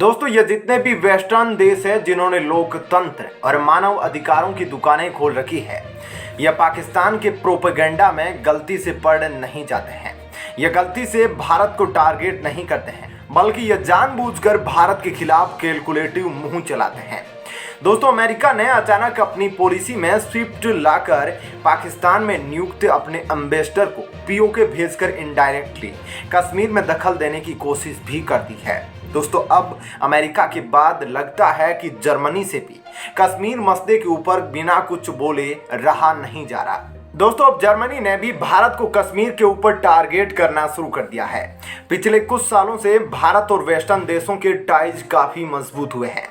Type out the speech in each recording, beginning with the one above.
दोस्तों ये जितने भी वेस्टर्न देश हैं जिन्होंने लोकतंत्र और मानव अधिकारों की दुकानें खोल रखी है, यह पाकिस्तान के प्रोपेगेंडा में गलती से पड़ नहीं जाते हैं। यह गलती से भारत को टारगेट नहीं करते हैं, बल्कि यह जानबूझकर भारत के खिलाफ कैलकुलेटिव मुंह चलाते हैं। दोस्तों अमेरिका ने अचानक अपनी पॉलिसी में स्विफ्ट लाकर पाकिस्तान में नियुक्त अपने एम्बेसडर को पीओके भेजकर इनडायरेक्टली कश्मीर में दखल देने की कोशिश भी कर दी है। दोस्तों अब अमेरिका के बाद लगता है कि जर्मनी से भी कश्मीर मसले के ऊपर बिना कुछ बोले रहा नहीं जा रहा। दोस्तों अब जर्मनी ने भी भारत को कश्मीर के ऊपर टारगेट करना शुरू कर दिया है। पिछले कुछ सालों से भारत और वेस्टर्न देशों के टाइज काफी मजबूत हुए हैं।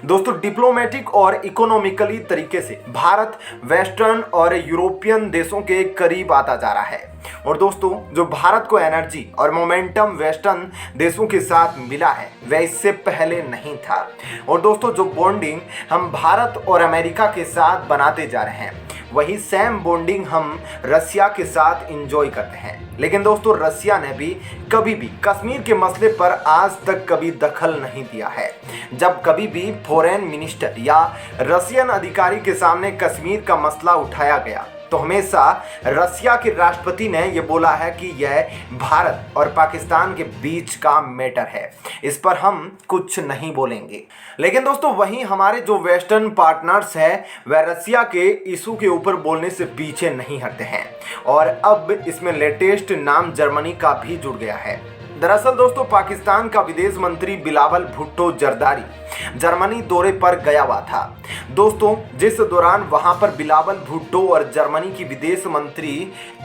दोस्तों डिप्लोमेटिक और इकोनॉमिकली तरीके से भारत वेस्टर्न और यूरोपियन देशों के करीब आता जा रहा है। और दोस्तों जो भारत को एनर्जी और मोमेंटम वेस्टर्न देशों के साथ मिला है वह इससे पहले नहीं था। और दोस्तों जो बॉन्डिंग हम भारत और अमेरिका के साथ बनाते जा रहे हैं वही सेम बॉन्डिंग हम रसिया के साथ एंजॉय करते हैं। लेकिन दोस्तों रसिया ने भी कभी भी कश्मीर के मसले पर आज तक कभी दखल नहीं दिया है। जब कभी भी फॉरेन मिनिस्टर या रसियन अधिकारी के सामने कश्मीर का मसला उठाया गया तो हमेशा रसिया के राष्ट्रपति ने यह बोला है कि यह भारत और पाकिस्तान के बीच का मैटर है, इस पर हम कुछ नहीं बोलेंगे। लेकिन दोस्तों वहीं हमारे जो वेस्टर्न पार्टनर्स हैं वह रसिया के इशू के ऊपर बोलने से पीछे नहीं हटते हैं और अब इसमें लेटेस्ट नाम जर्मनी का भी जुड़ गया है। दरअसल दोस्तों पाकिस्तान का विदेश मंत्री बिलावल भुट्टो जरदारी जर्मनी दौरे पर गया हुआ था। दोस्तों जिस दौरान वहां पर बिलावल भुट्टो और जर्मनी की विदेश मंत्री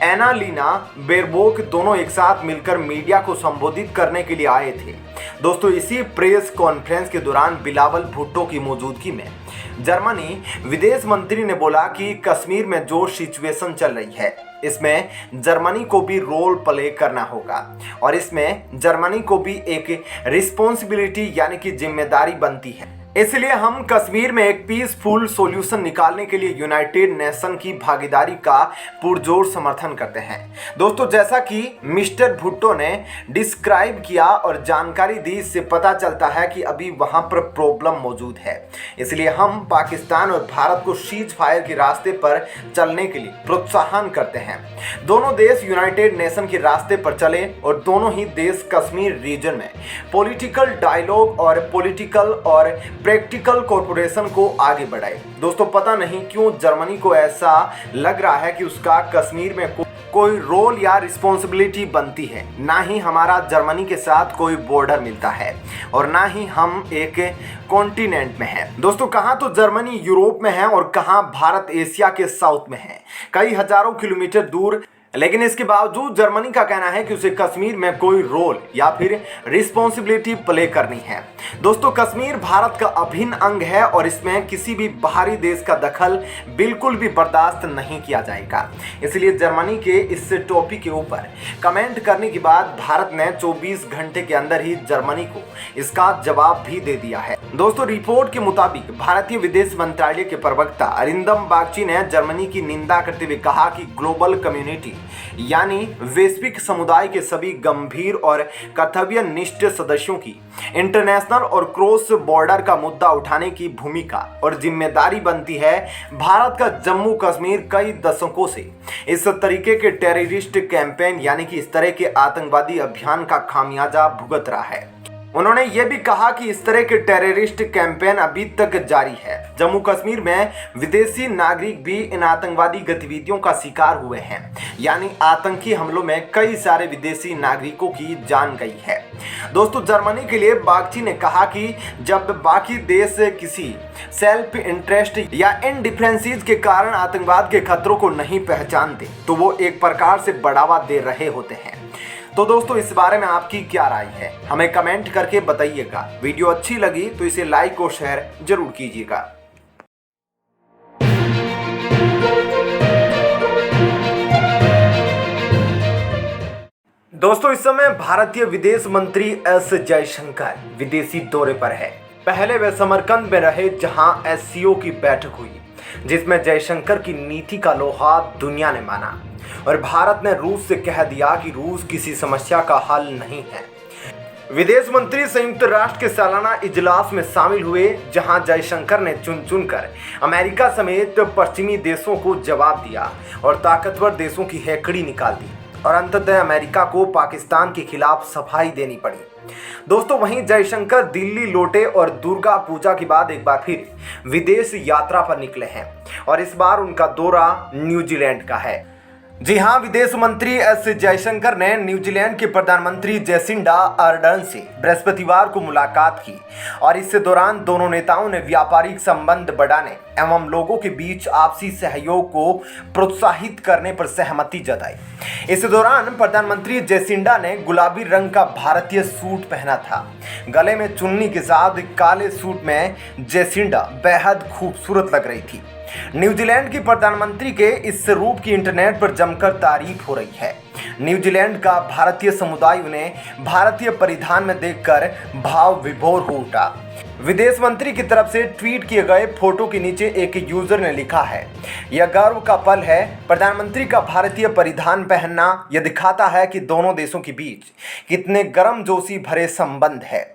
एनालीना बेरबोक दोनों एक साथ मिलकर मीडिया को संबोधित करने के लिए आए थे। दोस्तों इसी प्रेस कॉन्फ्रेंस के दौरान बिलावल भुट्टो की मौजूदगी में जर्मनी विदेश मंत्री ने बोला कि कश्मीर में जो सिचुएशन चल रही है इसमें जर्मनी को भी रोल प्ले करना होगा और इसमें जर्मनी को भी एक रिस्पॉन्सिबिलिटी यानी कि जिम्मेदारी बनती है। इसलिए हम कश्मीर में एक पीसफुल सॉल्यूशन निकालने के लिए यूनाइटेड नेशन की भागीदारी का पुरजोर समर्थन करते हैं। दोस्तों जैसा कि मिस्टर भुट्टो ने डिस्क्राइब किया और जानकारी दी, इससे पता चलता है कि अभी वहां पर प्रॉब्लम मौजूद है। इसलिए हम पाकिस्तान और भारत को सीज फायर के रास्ते पर चलने के लिए प्रोत्साहन करते हैं। दोनों देश यूनाइटेड नेशन के रास्ते पर चले और दोनों ही देश कश्मीर रीजन में पॉलिटिकल डायलॉग और पॉलिटिकल और प्रैक्टिकल कॉर्पोरेशन को आगे बढ़ाए। दोस्तों पता नहीं क्यों जर्मनी को ऐसा लग रहा है कि उसका कश्मीर में कोई रोल या रिस्पॉन्सिबिलिटी बनती है। ना ही हमारा जर्मनी के साथ कोई बॉर्डर मिलता है और ना ही हम एक कॉन्टिनेंट में हैं। दोस्तों कहाँ तो जर्मनी यूरोप में है और कहाँ भारत एशिया के साउथ में है, कई हजारों किलोमीटर दूर। लेकिन इसके बावजूद जर्मनी का कहना है कि उसे कश्मीर में कोई रोल या फिर रिस्पॉन्सिबिलिटी प्ले करनी है। दोस्तों कश्मीर भारत का अभिन्न अंग है और इसमें किसी भी बाहरी देश का दखल बिल्कुल भी बर्दाश्त नहीं किया जाएगा। इसलिए जर्मनी के इस टॉपिक के ऊपर कमेंट करने के बाद भारत ने 24 घंटे के अंदर ही जर्मनी को इसका जवाब भी दे दिया है। दोस्तों रिपोर्ट के मुताबिक भारतीय विदेश मंत्रालय के प्रवक्ता अरिंदम बागची ने जर्मनी की निंदा करते हुए कहा कि ग्लोबल कम्युनिटी यानी वैश्विक समुदाय के सभी गंभीर और कर्तव्यनिष्ठ सदस्यों की इंटरनेशनल और क्रॉस बॉर्डर का मुद्दा उठाने की भूमिका और जिम्मेदारी बनती है। भारत का जम्मू कश्मीर कई दशकों से इस तरीके के टेररिस्ट कैंपेन यानी कि इस तरह के आतंकवादी अभियान का खामियाजा भुगत रहा है। उन्होंने ये भी कहा कि इस तरह के टेररिस्ट कैंपेन अभी तक जारी है। जम्मू कश्मीर में विदेशी नागरिक भी इन आतंकवादी गतिविधियों का शिकार हुए हैं, यानी आतंकी हमलों में कई सारे विदेशी नागरिकों की जान गई है। दोस्तों जर्मनी के लिए बागची ने कहा कि जब बाकी देश किसी सेल्फ इंटरेस्ट या इंडिफरेंसीज के कारण आतंकवाद के खतरों को नहीं पहचानते तो वो एक प्रकार से बढ़ावा दे रहे होते हैं। तो दोस्तों इस बारे में आपकी क्या राय है हमें कमेंट करके बताइएगा। वीडियो अच्छी लगी तो इसे लाइक और शेयर जरूर कीजिएगा। दोस्तों इस समय भारतीय विदेश मंत्री एस जयशंकर विदेशी दौरे पर है। पहले वे समरकंद में रहे जहां एससीओ की बैठक हुई जिसमें जयशंकर की नीति का लोहा दुनिया ने माना और भारत ने रूस से कह दिया कि रूस किसी समस्या का हल नहीं है। विदेश मंत्री संयुक्त राष्ट्र के सालाना इजलास में शामिल हुए, जहां जयशंकर ने चुन चुनकर अमेरिका समेत पश्चिमी देशों को जवाब दिया और ताकतवर देशों की हैकड़ी निकाल दी और अंततः अमेरिका को पाकिस्तान के खिलाफ सफाई देनी पड़ी। दोस्तों, वहीं जयशंकर दिल्ली लौटे और दुर्गा पूजा के बाद एक बार फिर विदेश यात्रा पर निकले हैं और इस बार उनका दौरा न्यूजीलैंड का है। जी हां, विदेश मंत्री एस जयशंकर ने न्यूजीलैंड के प्रधानमंत्री जेसिंडा आर्डर्न से बृहस्पतिवार को मुलाकात की और इस दौरान दोनों नेताओं ने व्यापारिक संबंध बढ़ाने एवं लोगों के बीच आपसी सहयोग को प्रोत्साहित करने पर सहमति जताई। इस दौरान प्रधानमंत्री जेसिंडा ने गुलाबी रंग का भारतीय सूट पहना था। गले में चुन्नी के साथ काले सूट में जेसिंडा बेहद खूबसूरत लग रही थी। न्यूजीलैंड की प्रधानमंत्री के इस रूप की इंटरनेट पर जमकर तारीफ हो रही है। न्यूजीलैंड का भारतीय समुदाय उन्हें भारतीय परिधान में देखकर भाव विभोर हो उठा। विदेश मंत्री की तरफ से ट्वीट किए गए फोटो के नीचे एक यूजर ने लिखा है, यह गर्व का पल है। प्रधानमंत्री का भारतीय परिधान पहनना यह दिखाता है कि दोनों देशों के बीच कितने गर्मजोशी भरे संबंध है।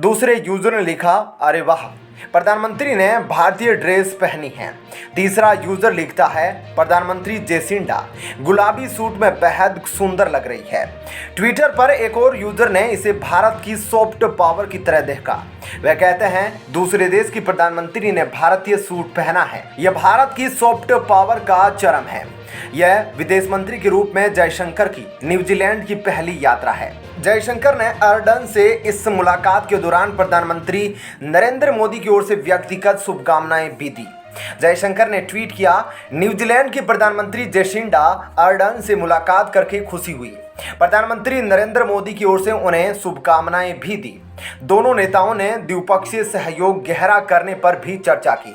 दूसरे यूजर ने लिखा, अरे वाह, प्रधानमंत्री ने भारतीय ड्रेस पहनी है। तीसरा यूजर लिखता है, प्रधानमंत्री जेसिंडा गुलाबी सूट में बेहद सुंदर लग रही है। ट्विटर पर एक और यूजर ने इसे भारत की सॉफ्ट पावर की तरह देखा। वह कहते हैं, दूसरे देश की प्रधानमंत्री ने भारतीय सूट पहना है, यह भारत की सॉफ्ट पावर का चरम है। यह विदेश मंत्री के रूप में जयशंकर की न्यूजीलैंड की पहली यात्रा है। जयशंकर ने अर्डन से इस मुलाकात के दौरान प्रधानमंत्री नरेंद्र मोदी की ओर से व्यक्तिगत शुभकामनाएं भी दी। जयशंकर ने ट्वीट किया, न्यूजीलैंड के प्रधानमंत्री जेसिंडा अर्डन से मुलाकात करके खुशी हुई। प्रधानमंत्री नरेंद्र मोदी की ओर से उन्हें शुभकामनाएं भी दी। दोनों नेताओं ने द्विपक्षीय सहयोग गहरा करने पर भी चर्चा की।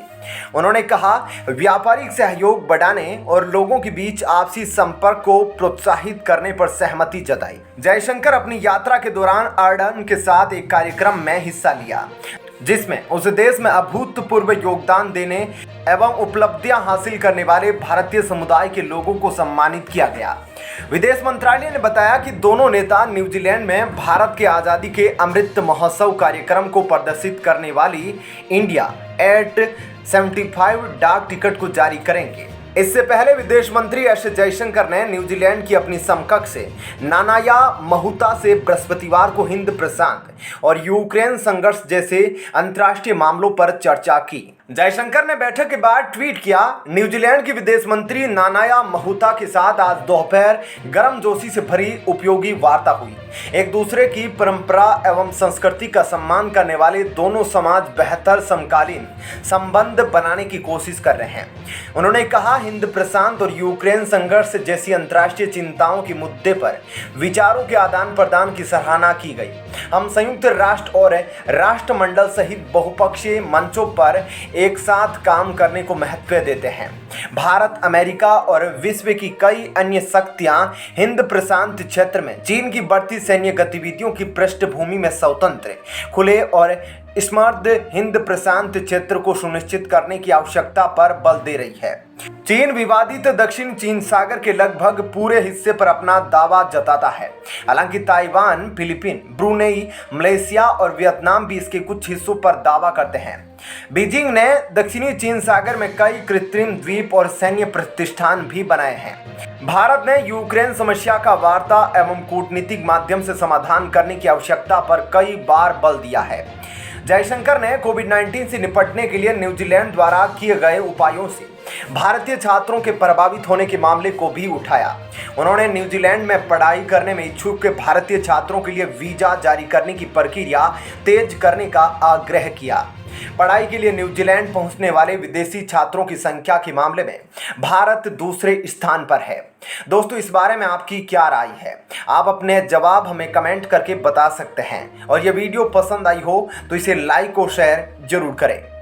उन्होंने कहा, व्यापारिक सहयोग बढ़ाने और लोगों के बीच आपसी संपर्क को प्रोत्साहित करने पर सहमति जताई। जयशंकर अपनी यात्रा के दौरान अर्डन के साथ एक कार्यक्रम में हिस्सा लिया, जिसमें उस देश में अभूतपूर्व योगदान देने एवं उपलब्धियां हासिल करने वाले भारतीय समुदाय के लोगों को सम्मानित किया गया। विदेश मंत्रालय ने बताया कि दोनों नेता न्यूजीलैंड में भारत के आज़ादी के अमृत महोत्सव कार्यक्रम को प्रदर्शित करने वाली इंडिया एट 75 डाक टिकट को जारी करेंगे। इससे पहले विदेश मंत्री एस जयशंकर ने न्यूजीलैंड की अपनी समकक्ष नानाया महूता से बृहस्पतिवार को हिंद प्रशांत और यूक्रेन संघर्ष जैसे अंतर्राष्ट्रीय मामलों पर चर्चा की। जयशंकर ने बैठक के बाद ट्वीट किया, न्यूजीलैंड की विदेश मंत्री नानाया महूता के साथ आज दोपहर गर्मजोशी से भरी उपयोगी वार्ता हुई। एक दूसरे की परंपरा एवं संस्कृति का सम्मान करने वाले दोनों समाज बेहतर समकालीन संबंध बनाने की कोशिश कर रहे हैं। उन्होंने कहा, हिंद प्रशांत और यूक्रेन संघर्ष जैसी अंतर्राष्ट्रीय चिंताओं के मुद्दे पर विचारों के आदान प्रदान की सराहना की गई। हम संयुक्त राष्ट्र और राष्ट्रमंडल सहित बहुपक्षीय मंचों पर एक साथ काम करने को महत्व देते हैं। भारत, अमेरिका और विश्व की कई अन्य शक्तियां हिंद प्रशांत क्षेत्र में चीन की बढ़ती सैन्य गतिविधियों की पृष्ठभूमि में स्वतंत्र, खुले और समृद्ध हिंद प्रशांत क्षेत्र को सुनिश्चित करने की आवश्यकता पर बल दे रही है। चीन विवादित दक्षिण चीन सागर के लगभग पूरे हिस्से पर अपना दावा जताता है। हालांकि ताइवान, फिलीपीन, ब्रुनेई, मलेशिया और वियतनाम भी इसके कुछ हिस्सों पर दावा करते हैं। बीजिंग ने दक्षिणी चीन सागर में कई कृत्रिम द्वीप और सैन्य प्रतिष्ठान भी बनाए हैं। भारत ने यूक्रेन समस्या का वार्ता एवं कूटनीतिक माध्यम से समाधान करने की आवश्यकता पर कई बार बल दिया है। जयशंकर ने कोविड-19 से निपटने के लिए न्यूजीलैंड द्वारा किए गए उपायों से भारतीय छात्रों के प्रभावित होने के मामले को भी उठाया। उन्होंने न्यूजीलैंड में पढ़ाई करने में इच्छुक भारतीय छात्रों के लिए वीजा जारी करने की प्रक्रिया तेज करने का आग्रह किया। पढ़ाई के लिए न्यूजीलैंड पहुंचने वाले विदेशी छात्रों की संख्या के मामले में भारत दूसरे स्थान पर है। दोस्तों, इस बारे में आपकी क्या राय है? आप अपने जवाब हमें कमेंट करके बता सकते हैं और यह वीडियो पसंद आई हो तो इसे लाइक और शेयर जरूर करें।